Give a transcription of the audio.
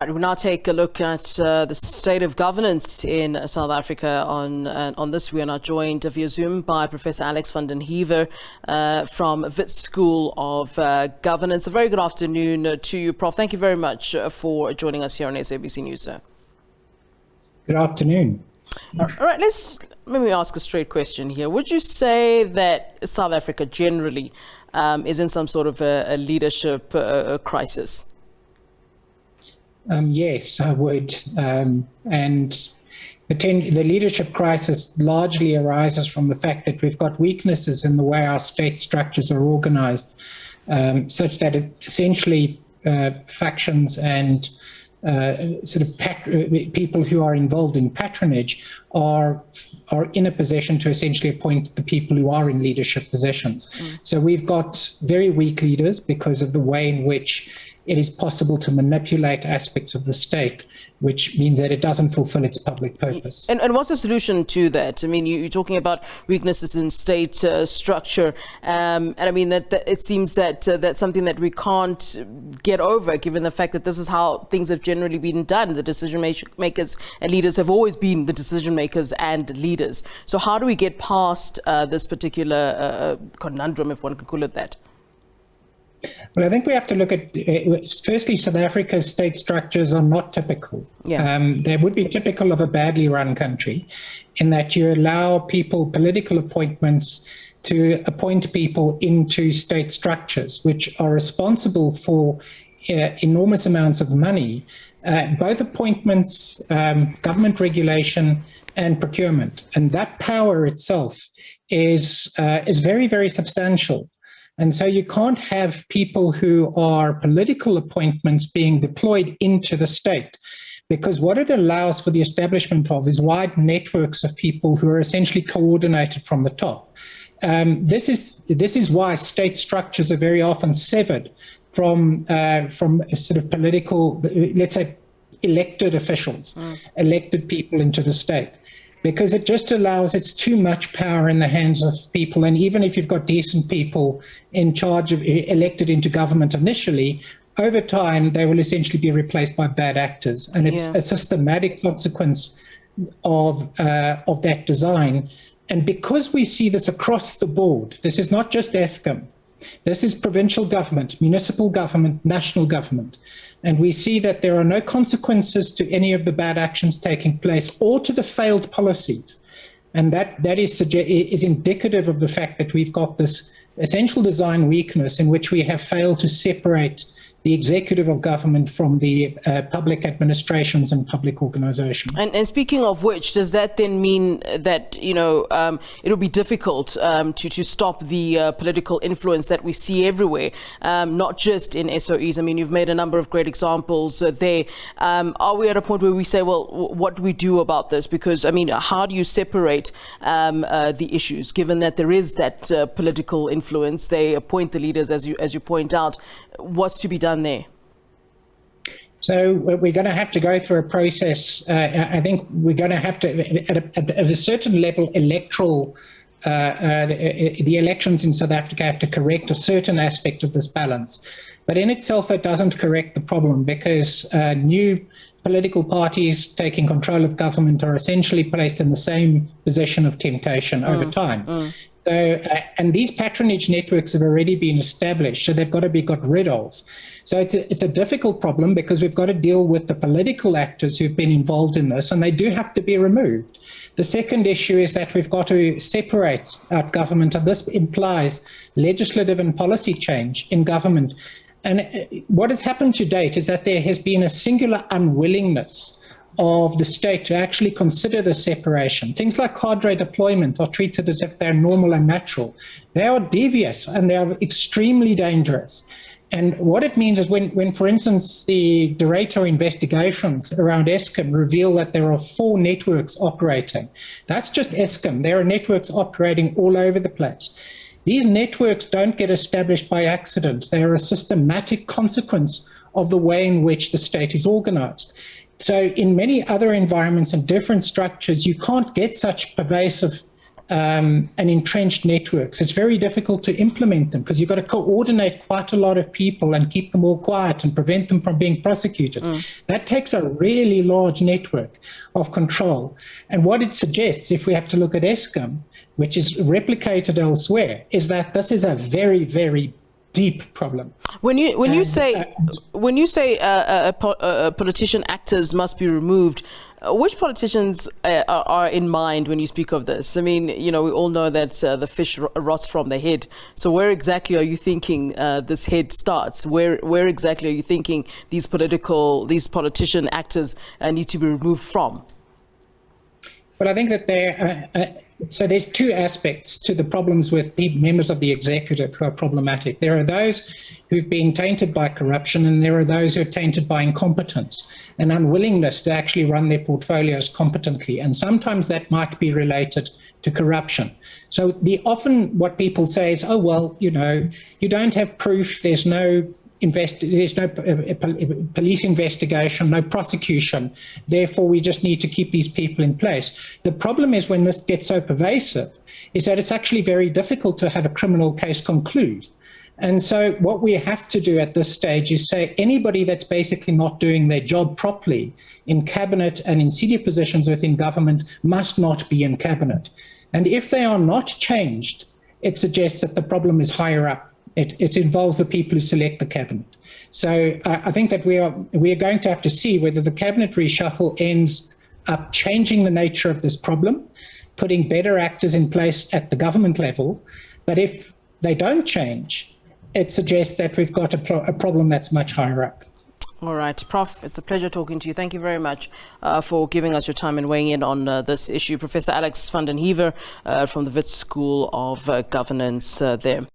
We'll now take a look at the state of governance in South Africa. On this, we are now joined via Zoom by Professor Alex Vanden Heever from Wits School of Governance. A very good afternoon to you, Prof. Thank you very much for joining us here on SABC News, sir. Good afternoon. All right, let me ask a straight question here. Would you say that South Africa generally is in some sort of a leadership crisis? Yes, I would. And the leadership crisis largely arises from the fact that we've got weaknesses in the way our state structures are organized, such that essentially factions and people who are involved in patronage are in a position to essentially appoint the people who are in leadership positions. So we've got very weak leaders because of the way in which it is possible to manipulate aspects of the state, which means that it doesn't fulfill its public purpose. And what's the solution to that? I mean, you're talking about weaknesses in state structure, and I mean that it seems that that's something that we can't get over, given the fact that this is how things have generally been done. The decision makers and leaders have always been the decision makers and leaders. So how do we get past this particular conundrum, if one could call it that? Well, I think we have to look at, firstly, South Africa's state structures are not typical. They would be typical of a badly run country in that you allow political appointments to appoint people into state structures, which are responsible for enormous amounts of money, both appointments, government regulation, and procurement. And that power itself is very, very substantial. And so you can't have people who are political appointments being deployed into the state, because what it allows for the establishment of is wide networks of people who are essentially coordinated from the top. This is why state structures are very often severed from sort of political, let's say, elected officials, elected people into the state. Because it just allows, it's too much power in the hands of people. And even if you've got decent people in charge of elected into government initially, over time, they will essentially be replaced by bad actors. And it's a systematic consequence of that design. And because we see this across the board, this is not just Eskom, this is provincial government, municipal government, national government. And we see that there are no consequences to any of the bad actions taking place or to the failed policies. And that is indicative of the fact that we've got this essential design weakness in which we have failed to separate the executive of government from the public administrations and public organizations. And speaking of which, does that then mean that, it'll be difficult to stop the political influence that we see everywhere, not just in SOEs? I mean, you've made a number of great examples there. Are we at a point where we say, well, what do we do about this? Because, I mean, how do you separate the issues, given that there is that political influence? They appoint the leaders, as you point out. What's to be done there? So we're going to have to go through a process. I think we're going to have to, at a certain level, electoral, the elections in South Africa have to correct a certain aspect of this balance. But in itself, it doesn't correct the problem, because new political parties taking control of government are essentially placed in the same position of temptation over time. So, and these patronage networks have already been established, so they've got to be got rid of. So it's a difficult problem, because we've got to deal with the political actors who've been involved in this, and they do have to be removed. The second issue is that we've got to separate out government, and this implies legislative and policy change in government. And what has happened to date is that there has been a singular unwillingness of the state to actually consider the separation. Things like cadre deployment are treated as if they're normal and natural. They are devious and they are extremely dangerous. And what it means is when for instance, the Ruyter investigations around Eskom reveal that there are 4 networks operating, that's just Eskom. There are networks operating all over the place. These networks don't get established by accident. They are a systematic consequence of the way in which the state is organized. So in many other environments and different structures, you can't get such pervasive and entrenched networks, it's very difficult to implement them because you've got to coordinate quite a lot of people and keep them all quiet and prevent them from being prosecuted. That takes a really large network of control. And what it suggests, if we have to look at Eskom, which is replicated elsewhere, is that this is a very, very deep problem. When you say politician actors must be removed, which politicians are in mind when you speak of this? I mean, we all know that the fish rots from the head. So where exactly are you thinking this head starts? Where exactly are you thinking these politician actors need to be removed from? Well, I think that so there's two aspects to the problems with members of the executive who are problematic. There are those who've been tainted by corruption, and there are those who are tainted by incompetence and unwillingness to actually run their portfolios competently. And sometimes that might be related to corruption. So often what people say is, oh, well, you don't have proof, there's no police investigation, no prosecution. Therefore, we just need to keep these people in place. The problem is when this gets so pervasive is that it's actually very difficult to have a criminal case conclude. And so what we have to do at this stage is say anybody that's basically not doing their job properly in cabinet and in senior positions within government must not be in cabinet. And if they are not changed, it suggests that the problem is higher up. It involves the people who select the cabinet. So I think that we are going to have to see whether the cabinet reshuffle ends up changing the nature of this problem, putting better actors in place at the government level. But if they don't change, it suggests that we've got a problem that's much higher up. All right, Prof, it's a pleasure talking to you. Thank you very much for giving us your time and weighing in on this issue. Professor Alex Vanden Heever from the Wits School of Governance there.